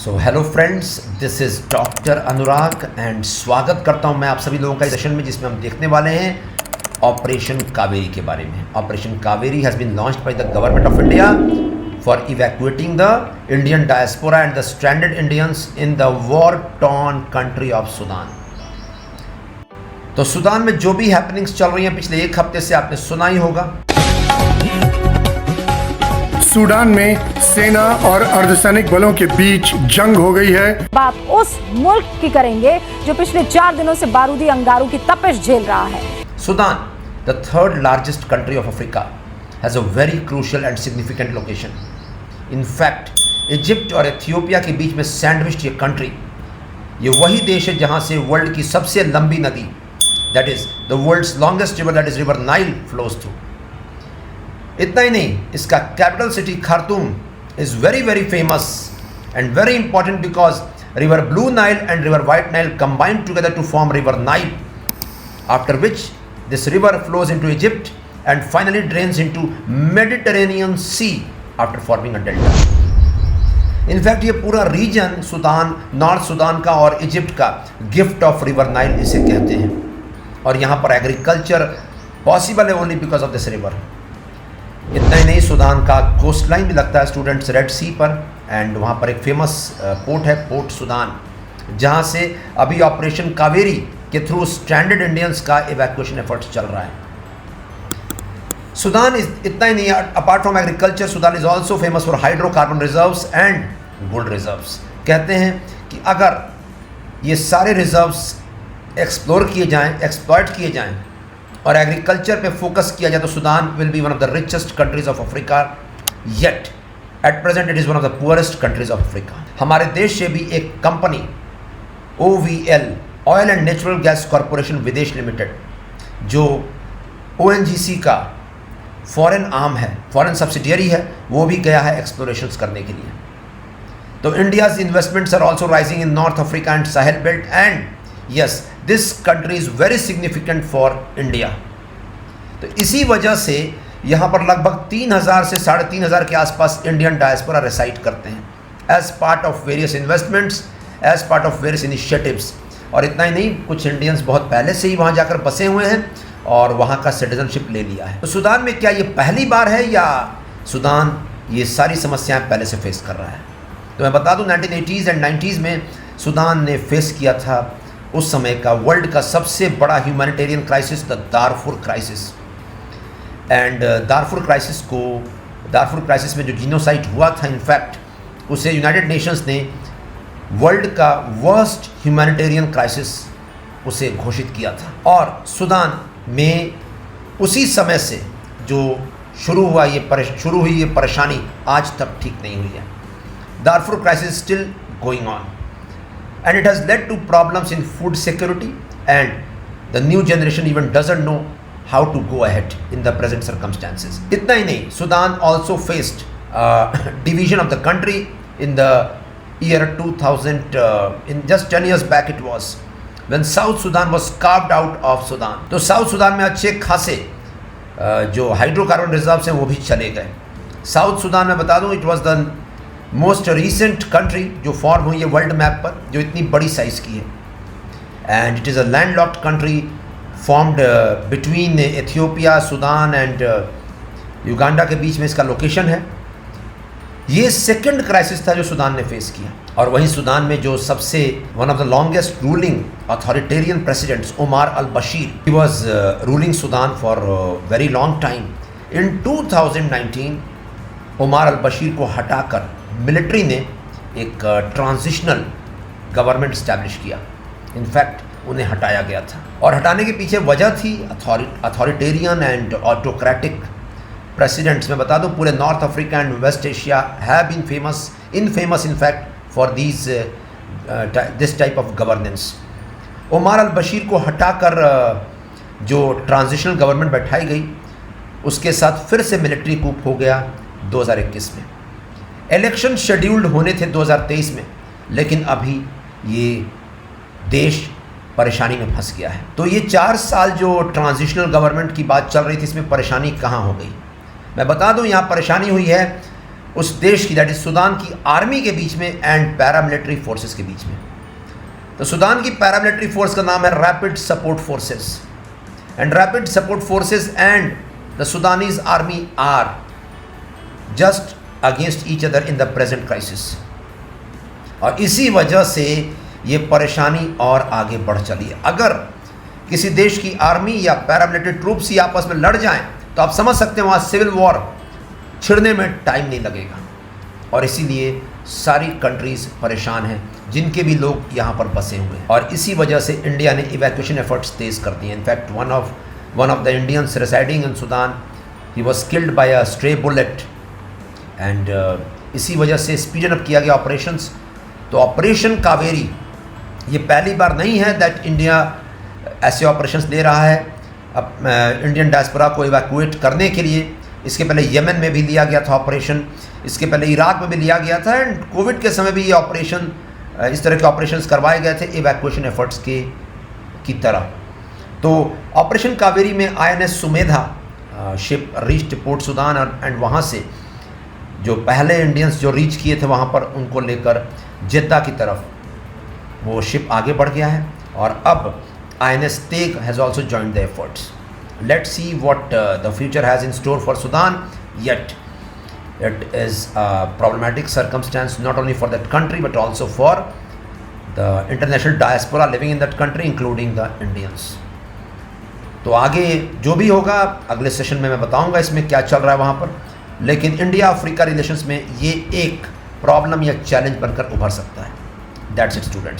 So hello friends, this is doctor Anurag and स्वागत करता हूं मैं आप सभी लोगों का इस सेशन में जिसमें हम देखने वाले हैं ऑपरेशन कावेरी के बारे में। Operation Kaveri has been launched by the government of India for evacuating the Indian diaspora and the stranded Indians in the war torn country of Sudan. तो सूडान में जो भी हैपनिंग्स चल रही हैं पिछले एक हफ्ते से आपने सुना ही होगा। सूडान में सेना और अर्धसैनिक बलों के बीच जंग हो गई है। बात उस मुल्क की करेंगे जो पिछले 4 दिनों से बारूदी अंगारों की तपिश झेल रहा है। Sudan, the third largest country of Africa, has a very crucial and significant location. In fact Egypt और इथियोपिया के बीच में सैंडविच्ड ये कंट्री, ये वही देश है जहाँ से वर्ल्ड की सबसे लंबी नदी, that is the world's longest river, that is river Nile, flows through. इतना ही नहीं, इसका capital city Khartoum is very very famous and very important because river Blue Nile and river White Nile combined together to form river Nile, after which this river flows into Egypt and finally drains into Mediterranean Sea after forming a delta. In fact ये पूरा reason Sudan, north Sudan का और Egypt का gift of river Nile इसे कहते हैं, और यहाँ पर एग्रीकल्चर पॉसिबल है only because of this river. इतना ही नहीं, सूडान का कोस्ट लाइन भी लगता है स्टूडेंट्स रेड सी पर, एंड वहाँ पर एक फेमस पोर्ट है, पोर्ट सूडान, जहाँ से अभी ऑपरेशन कावेरी के थ्रू स्ट्रैंडेड इंडियंस का इवैक्यूएशन एफर्ट्स चल रहा है। सूडान इतना ही नहीं, apart from agriculture Sudan is also famous for hydrocarbon reserves and gold reserves. कहते हैं कि अगर ये सारे रिजर्व्स एक्सप्लोर किए जाएँ, एक्सप्लॉयट किए जाएँ और एग्रीकल्चर पे फोकस किया जाए तो Sudan will be one of the richest countries of Africa, yet at present it is one of the poorest countries of Africa. हमारे देश से भी एक company OVL, oil and natural gas corporation विदेश लिमिटेड, जो ONGC का foreign arm है, foreign subsidiary है, वो भी गया है एक्सप्लोरेशंस करने के लिए। तो India's investments are also rising in North Africa and Sahel belt, and yes this country is very significant for India. तो इसी वजह से यहाँ पर लगभग 3000 से 3500 के आसपास इंडियन डायस्पोरा रेसाइड करते हैं as part of various investments, as part of various initiatives. और इतना ही नहीं, कुछ इंडियंस बहुत पहले से ही वहाँ जाकर बसे हुए हैं और वहाँ का सिटीजनशिप ले लिया है। तो सूडान में क्या ये पहली बार है या सूडान ये सारी समस्याएं पहले से फेस कर रहा है? तो मैं बता दूँ 1980s एंड 90s में सूडान ने फेस किया था उस समय का वर्ल्ड का सबसे बड़ा humanitarian crisis, the Darfur crisis. And Darfur crisis में जो जीनोसाइड हुआ था, इनफैक्ट उसे यूनाइटेड नेशंस ने वर्ल्ड का वर्स्ट ह्यूमैनिटेरियन क्राइसिस उसे घोषित किया था। और सूडान में उसी समय से जो शुरू हुई ये परेशानी आज तक ठीक नहीं हुई है। Darfur crisis still going on and it has led to problems in food security, and the new generation even doesn't know how to go ahead in the present circumstances. इतना ही नहीं, Sudan also faced division of the country in the year 2000, in just 10 years back it was, when South Sudan was carved out of Sudan. तो south Sudan में अच्छे खासे जो hydrocarbon reserves हैं वो भी चले गए। साउथ सूडान में बता दूँ, it was the most recent country जो फॉर्म हुई है वर्ल्ड मैप पर, जो इतनी बड़ी साइज़ की है, and it is a landlocked country formed between Ethiopia, Sudan and Uganda के बीच में इसका लोकेशन है। ये सेकंड क्राइसिस था जो सूडान ने फेस किया। और वहीं सूडान में जो सबसे one of the longest ruling authoritarian presidents, Omar al Bashir, he was ruling Sudan for very long time. In 2019 Omar al Bashir को हटाकर मिलिट्री ने एक ट्रांजिशनल गवर्नमेंट इस्टेब्लिश किया। इनफैक्ट उन्हें हटाया गया था, और हटाने के पीछे वजह थी अथॉरिटेरियन एंड ऑटोक्रेटिक प्रेसिडेंट्स। मैं बता दूं, पूरे north Africa and west Asia have been famous in fact for this type of governance. Omar al Bashir को हटाकर जो ट्रांजिशनल गवर्नमेंट बैठाई गई, उसके साथ फिर से मिलिट्री कूप हो गया 2021 में। इलेक्शन शेड्यूल्ड होने थे 2023 में, लेकिन अभी ये देश परेशानी में फंस गया है। तो ये 4 साल जो ट्रांजिशनल गवर्नमेंट की बात चल रही थी, इसमें परेशानी कहाँ हो गई? मैं बता दूं, यहाँ परेशानी हुई है उस देश की, दैट इज सूडान की आर्मी के बीच में एंड पैरामिलिट्री फोर्सेस के बीच में। तो सूडान की पैरामिलिट्री फोर्स का नाम है Rapid Support Forces, and Rapid Support Forces and the Sudanese army are just against each other in the present crisis. और इसी वजह से ये परेशानी और आगे बढ़ चली है। अगर किसी देश की आर्मी या पैरामिलिट्री ट्रूप्स ही आपस में लड़ जाएं तो आप समझ सकते हैं वहाँ सिविल वॉर छिड़ने में टाइम नहीं लगेगा। और इसीलिए सारी कंट्रीज़ परेशान हैं जिनके भी लोग यहाँ पर बसे हुए हैं, और इसी वजह से इंडिया ने इवैक्यूएशन एफर्ट्स तेज़ कर दिए। In fact one of the Indians residing in Sudan, he was killed by a stray bullet, and इसी वजह से स्पीड अप किया गया ऑपरेशंस। तो ऑपरेशन कावेरी ये पहली बार नहीं है दैट इंडिया ऐसे ऑपरेशंस ले रहा है अब इंडियन डायस्पोरा को इवैक्यूएट करने के लिए। इसके पहले यमन में भी लिया गया था ऑपरेशन, इसके पहले इराक में भी लिया गया था, एंड कोविड के समय भी ये ऑपरेशन, इस तरह के ऑपरेशंस करवाए गए थे इवैक्यूएशन एफर्ट्स की तरह। तो ऑपरेशन कावेरी में INS Sumedha ship reached port Sudan, and वहाँ से जो पहले इंडियंस जो रीच किए थे वहाँ पर उनको लेकर जेद्दा की तरफ वो शिप आगे बढ़ गया है, और अब INS Teghk has also joined the efforts. Let's see what the future has in store for Sudan. Yet it is a problematic circumstance not only for that country but also for the international diaspora living in that country, including the Indians. तो आगे जो भी होगा अगले session में मैं बताऊंगा इसमें क्या चल रहा है वहाँ पर, लेकिन इंडिया अफ्रीका रिलेशंस में ये एक प्रॉब्लम या चैलेंज बनकर उभर सकता है। That's it, students.